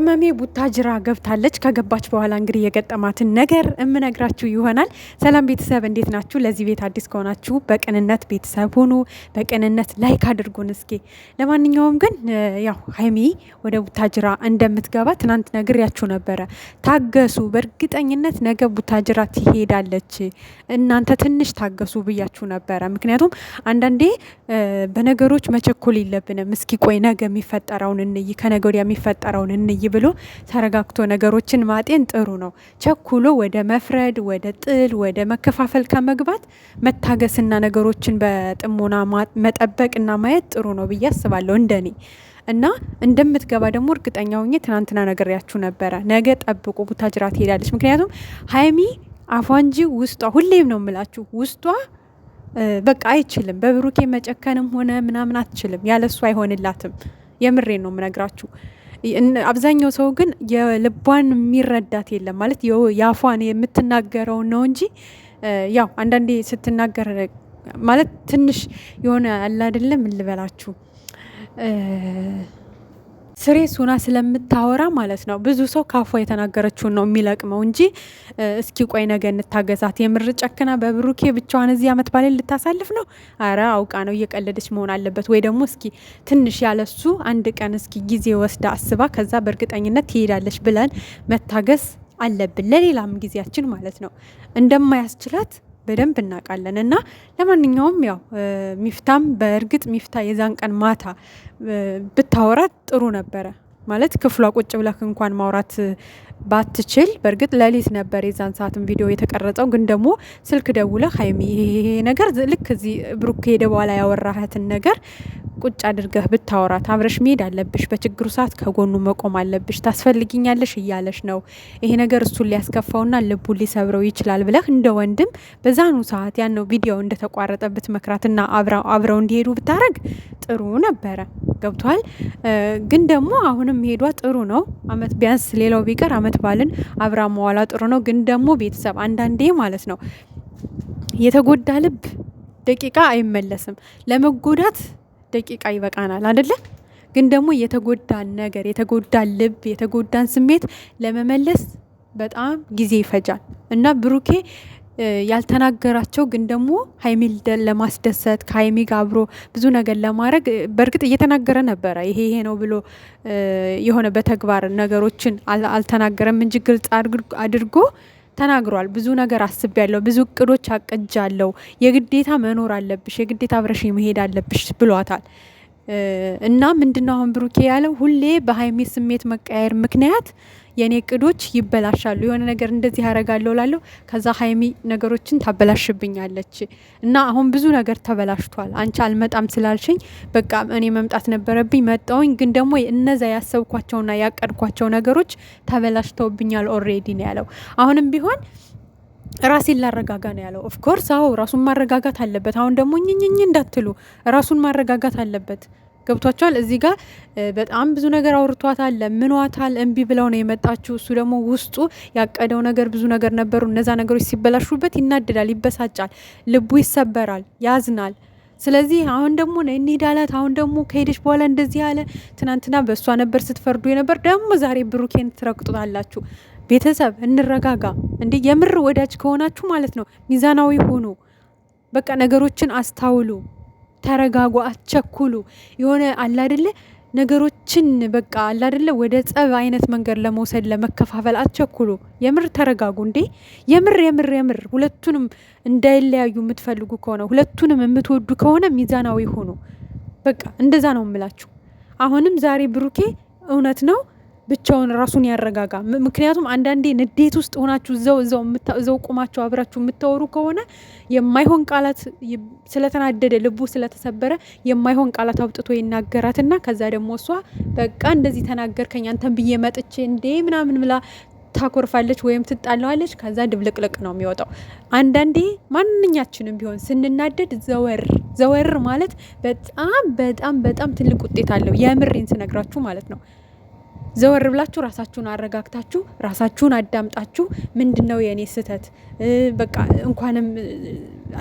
ቅመሜ ቡታጅራ ገብታለች። ከገባች በኋላ እንግዲህ የገጠማትን ነገር እምነግራችሁ ይሆናል። ሰላም ቤተሰብ እንዴት ናችሁ? ለዚህ ቤት አዲስ ከሆናችሁ በቅንነት ቤተሰብ ሁኑ። በቅንነት ላይክ አድርጉን እስኪ። ለማንኛውም ግን ያው ሀይሚ ወደ ቡታጅራ እንደምትገባ ትናንት ነግሬያችሁ ነበረ። ታገሱ፣ በእርግጠኝነት ነገ ቡታጅራ ትሄዳለች። እናንተ ትንሽ ታገሱ ብያችሁ ነበረ። ምክንያቱም አንዳንዴ በነገሮች መቸኮል የለብንም። እስኪ ቆይ ነገ የሚፈጠረውን እንይ፣ ከነገ ወዲያ የሚፈጠረውን እንይ ብሎ ተረጋግቶ ነገሮችን ማጤን ጥሩ ነው። ቸኩሎ ወደ መፍረድ፣ ወደ ጥል፣ ወደ መከፋፈል ከመግባት መታገስና ነገሮችን በጥሞና መጠበቅና ማየት ጥሩ ነው ብዬ አስባለሁ እንደኔ። እና እንደምትገባ ደግሞ እርግጠኛ ሆኜ ትናንትና ነግሬያችሁ ነበረ። ነገ ጠብቁ፣ ቡታጅራ ትሄዳለች። ምክንያቱም ሀይሚ አፏ እንጂ ውስጧ፣ ሁሌም ነው የምላችሁ፣ ውስጧ በቃ አይችልም። በብሩኬ መጨከንም ሆነ ምናምን አትችልም። ያለሱ አይሆንላትም። የምሬን ነው የምነግራችሁ። አብዛኛው ሰው ግን የልቧን የሚረዳት የለም። ማለት የአፏን የምትናገረውን ነው እንጂ ያው አንዳንዴ ስትናገር ማለት ትንሽ የሆነ አለ አይደለም፣ ልበላችሁ ስሬስ ሆና ስለምታወራ ማለት ነው። ብዙ ሰው ካፏ የተናገረችውን ነው የሚለቅመው እንጂ እስኪ ቆይ ነገ እንታገዛት። የምር ጨክና በብሩኬ ብቻዋን እዚህ አመት ባሌ ልታሳልፍ ነው? አረ አውቃ ነው፣ እየቀለደች መሆን አለበት። ወይ ደግሞ እስኪ ትንሽ ያለሱ አንድ ቀን እስኪ ጊዜ ወስዳ አስባ ከዛ በእርግጠኝነት ትሄዳለች ብለን መታገስ አለብን። ለሌላም ጊዜያችን ማለት ነው። እንደማያስችላት በደንብ እናውቃለን። እና ለማንኛውም ያው ሚፍታም በእርግጥ ሚፍታ የዛን ቀን ማታ ብታወራት ጥሩ ነበረ። ማለት ክፍሏ ቁጭ ብለክ እንኳን ማውራት ባትችል፣ በእርግጥ ሌሊት ነበር የዛን ሰዓትም ቪዲዮ የተቀረጸው። ግን ደግሞ ስልክ ደውለ ሀይሚ ይሄ ነገር ልክ እዚህ ብሩክ ሄደ በኋላ ያወራሃትን ነገር ቁጭ አድርገህ ብታወራት፣ አብረሽ መሄድ አለብሽ፣ በችግሩ ሰዓት ከጎኑ መቆም አለብሽ፣ ታስፈልግኛለሽ እያለሽ ነው። ይሄ ነገር እሱን ሊያስከፋውና ልቡን ሊሰብረው ይችላል ብለህ እንደ ወንድም በዛኑ ሰዓት ያነው ቪዲዮ እንደተቋረጠበት መክራትና አብረው እንዲሄዱ ብታረግ ጥሩ ነበረ። ገብቷል። ግን ደግሞ አሁንም ሄዷ ጥሩ ነው። አመት ቢያንስ ሌላው ቢቀር አመት ባልን አብራ መዋላ ጥሩ ነው። ግን ደግሞ ቤተሰብ አንዳንዴ ማለት ነው የተጎዳ ልብ ደቂቃ አይመለስም። ለመጎዳት ደቂቃ ይበቃናል አይደለ? ግን ደግሞ የተጎዳን ነገር፣ የተጎዳን ልብ፣ የተጎዳን ስሜት ለመመለስ በጣም ጊዜ ይፈጃል። እና ብሩኬ ያልተናገራቸው ግን ደግሞ ሀይሚ ለማስደሰት ከሀይሚ ጋር አብሮ ብዙ ነገር ለማድረግ በእርግጥ እየተናገረ ነበረ። ይሄ ነው ብሎ የሆነ በተግባር ነገሮችን አልተናገረም እንጂ ግልጽ አድርጎ ተናግሯል። ብዙ ነገር አስቤያለሁ፣ ብዙ እቅዶች አቅጃለሁ፣ የግዴታ መኖር አለብሽ፣ የግዴታ አብረሽ መሄድ አለብሽ ብሏታል። እና ምንድነው አሁን ብሩኬ ያለው፣ ሁሌ በሀይሚ ስሜት መቀያየር ምክንያት የኔ እቅዶች ይበላሻሉ። የሆነ ነገር እንደዚህ ያደርጋለሁ ላለሁ፣ ከዛ ሀይሚ ነገሮችን ታበላሽብኛለች። እና አሁን ብዙ ነገር ተበላሽቷል። አንቺ አልመጣም ስላልሽኝ በቃ እኔ መምጣት ነበረብኝ፣ መጣውኝ። ግን ደግሞ እነዛ ያሰብኳቸውና ያቀድኳቸው ነገሮች ተበላሽተውብኛል ኦልሬዲ ነው ያለው። አሁንም ቢሆን ራሴን ላረጋጋ ነው ያለው። ኦፍኮርስ አዎ ራሱን ማረጋጋት አለበት። አሁን ደግሞ ኝኝኝ እንዳትሉ፣ ራሱን ማረጋጋት አለበት። ገብቷቸዋል። እዚህ ጋር በጣም ብዙ ነገር አውርቷታል፣ ለምኗታል። እምቢ ብለው ነው የመጣችው። እሱ ደግሞ ውስጡ ያቀደው ነገር ብዙ ነገር ነበሩ። እነዛ ነገሮች ሲበላሹበት ይናደዳል፣ ይበሳጫል፣ ልቡ ይሰበራል፣ ያዝናል። ስለዚህ አሁን ደግሞ እንሂድ አላት። አሁን ደግሞ ከሄደች በኋላ እንደዚህ አለ። ትናንትና በእሷ ነበር ስትፈርዱ የነበር፣ ደግሞ ዛሬ ብሩኬን ትረግጡታላችሁ። ቤተሰብ እንረጋጋ። እንዴ የምር ወዳጅ ከሆናችሁ ማለት ነው ሚዛናዊ ሁኑ። በቃ ነገሮችን አስታውሉ፣ ተረጋጉ፣ አትቸኩሉ። የሆነ አለ አይደለ ነገሮችን በቃ አለ አይደለ ወደ ጸብ አይነት መንገድ ለመውሰድ ለመከፋፈል አትቸኩሉ። የምር ተረጋጉ። እንዴ የምር ሁለቱንም እንዳይለያዩ የምትፈልጉ ከሆነ፣ ሁለቱንም የምትወዱ ከሆነ ሚዛናዊ ሁኑ። በቃ እንደዛ ነው የምላችሁ። አሁንም ዛሬ ብሩኬ እውነት ነው ብቻውን ራሱን ያረጋጋ። ምክንያቱም አንዳንዴ ንዴት ውስጥ ሆናችሁ እዛው ቁማችሁ አብራችሁ የምታወሩ ከሆነ የማይሆን ቃላት ስለተናደደ ልቡ ስለተሰበረ የማይሆን ቃላት አውጥቶ ይናገራትና ከዛ ደግሞ እሷ በቃ እንደዚህ ተናገርከኝ አንተን ብዬ መጥቼ እንዴ ምናምን ብላ ታኮርፋለች ወይም ትጣላዋለች። ከዛ ድብልቅልቅ ነው የሚወጣው። አንዳንዴ ማንኛችንም ቢሆን ስንናደድ ዘወር ማለት በጣም በጣም በጣም ትልቅ ውጤት አለው። የምሬን ስነግራችሁ ማለት ነው። ዘወር ብላችሁ ራሳችሁን አረጋግታችሁ ራሳችሁን አዳምጣችሁ ምንድነው የኔ ስህተት፣ በቃ እንኳንም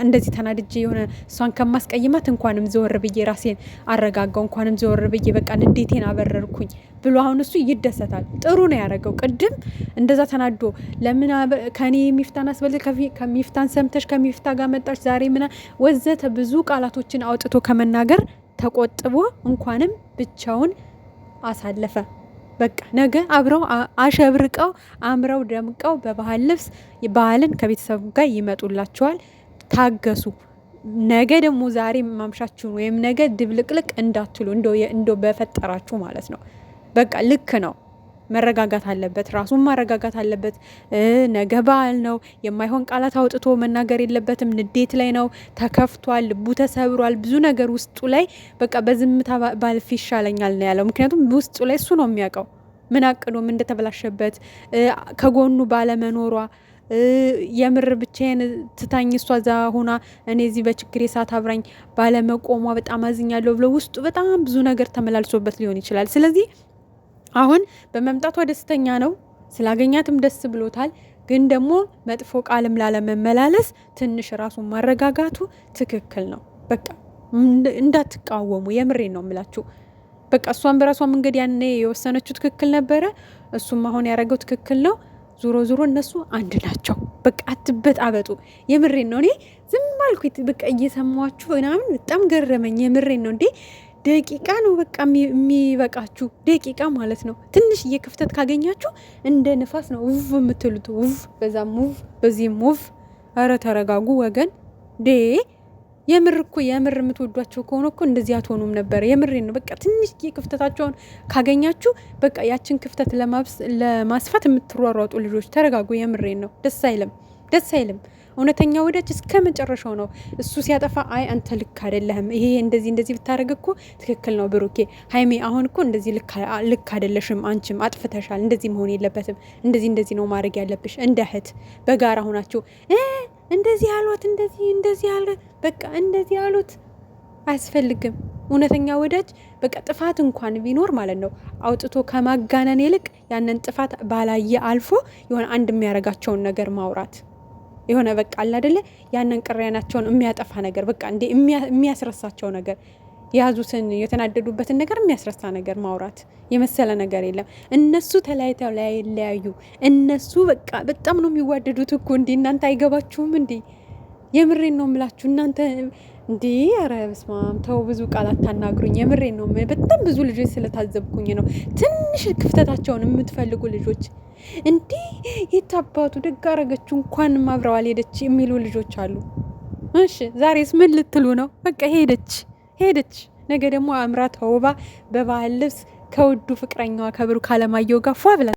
እንደዚህ ተናድጄ የሆነ እሷን ከማስቀይማት እንኳንም ዘወር ብዬ ራሴን አረጋጋው፣ እንኳንም ዘወር ብዬ በቃ ንዴቴን አበረርኩኝ ብሎ አሁን እሱ ይደሰታል። ጥሩ ነው ያደረገው። ቅድም እንደዛ ተናዶ ለምን ከኔ ሚፍታን አስበልጥ ከሚፍታን ሰምተሽ ከሚፍታ ጋር መጣች ዛሬ ምና ወዘተ ብዙ ቃላቶችን አውጥቶ ከመናገር ተቆጥቦ እንኳንም ብቻውን አሳለፈ። በቃ ነገ አብረው አሸብርቀው አምረው ደምቀው በባህል ልብስ ባህልን ከቤተሰቡ ጋር ይመጡላቸዋል። ታገሱ። ነገ ደግሞ ዛሬ ማምሻችሁን ወይም ነገ ድብልቅልቅ እንዳትሉ እንዶ በፈጠራችሁ ማለት ነው። በቃ ልክ ነው። መረጋጋት አለበት፣ ራሱን ማረጋጋት አለበት። ነገ በዓል ነው። የማይሆን ቃላት አውጥቶ መናገር የለበትም። ንዴት ላይ ነው፣ ተከፍቷል፣ ልቡ ተሰብሯል። ብዙ ነገር ውስጡ ላይ በቃ በዝምታ ባልፍ ይሻለኛል ነው ያለው። ምክንያቱም ውስጡ ላይ እሱ ነው የሚያውቀው ምን አቅዶ ምን እንደተበላሸበት ከጎኑ ባለመኖሯ የምር ብቻዬን ትታኝ እሷ እዛ ሆና እኔ እዚህ በችግሬ ሰዓት አብራኝ ባለመቆሟ በጣም አዝኛለሁ ብሎ ውስጡ በጣም ብዙ ነገር ተመላልሶበት ሊሆን ይችላል። ስለዚህ አሁን በመምጣቷ ደስተኛ ነው፣ ስላገኛትም ደስ ብሎታል። ግን ደግሞ መጥፎ ቃልም ላለመመላለስ ትንሽ ራሱን ማረጋጋቱ ትክክል ነው። በቃ እንዳትቃወሙ፣ የምሬን ነው የምላችሁ። በቃ እሷን በራሷ መንገድ ያኔ የወሰነችው ትክክል ነበረ፣ እሱም አሁን ያደረገው ትክክል ነው። ዙሮ ዙሮ እነሱ አንድ ናቸው። በቃ አትበጣበጡ። የምሬን ነው። እኔ ዝም አልኩት በቃ እየሰማችሁ ምናምን በጣም ገረመኝ። የምሬን ነው። እንዴ ደቂቃ ነው በቃ የሚበቃችሁ ደቂቃ ማለት ነው። ትንሽዬ ክፍተት ካገኛችሁ እንደ ንፋስ ነው ውቭ የምትሉት። ውቭ በዛም ውቭ በዚህም ውቭ። ኧረ ተረጋጉ ወገን። የምር እኮ የምር የምትወዷቸው ከሆነ እኮ እንደዚህ አትሆኑም ነበር። የምሬን ነው። በቃ ትንሽዬ ክፍተታቸውን ካገኛችሁ በቃ ያችን ክፍተት ለማስፋት የምትሯሯጡ ልጆች ተረጋጉ። የምሬን ነው። ደስ አይልም። እውነተኛ ወዳጅ እስከ መጨረሻው ነው። እሱ ሲያጠፋ አይ አንተ ልክ አይደለህም፣ ይሄ እንደዚህ ብታረግ እኮ ትክክል ነው ብሩኬ፣ ሀይሜ አሁን እኮ እንደዚህ ልክ አይደለሽም፣ አንቺም አጥፍተሻል፣ እንደዚህ መሆን የለበትም፣ እንደዚህ ነው ማድረግ ያለብሽ። እንደ እህት በጋራ ሆናችሁ እንደዚህ ያሉት እንደዚህ ያለ በቃ እንደዚህ ያሉት አያስፈልግም። እውነተኛ ወዳጅ በቃ ጥፋት እንኳን ቢኖር ማለት ነው አውጥቶ ከማጋነን ይልቅ ያንን ጥፋት ባላየ አልፎ የሆነ አንድ የሚያረጋቸውን ነገር ማውራት የሆነ በቃ አለ አይደለ ያንን ቅሬናቸውን የሚያጠፋ ነገር በቃ እንዴ የሚያስረሳቸው ነገር የያዙትን የተናደዱበትን ነገር የሚያስረሳ ነገር ማውራት የመሰለ ነገር የለም። እነሱ ተለያይተው ላይለያዩ እነሱ በቃ በጣም ነው የሚዋደዱት እኮ እንዴ እናንተ አይገባችሁም እንዴ? የምሬን ነው የምላችሁ እናንተ እንዴ። ኧረ በስመ አብ ተው፣ ብዙ ቃላት ታናግሩኝ። የምሬን ነው። በጣም ብዙ ልጆች ስለታዘብኩኝ ነው። ትንሽ ክፍተታቸውን የምትፈልጉ ልጆች እንዴ የታባቱ ደግ አረገችው እንኳን አብረው አልሄደች የሚሉ ልጆች አሉ። እሺ ዛሬስ ምን ልትሉ ነው? በቃ ሄደች። ነገ ደግሞ አምራ ተውባ በባህል ልብስ ከውዱ ፍቅረኛዋ ከብሩክ አለማየሁ ጋር ፏ ብላ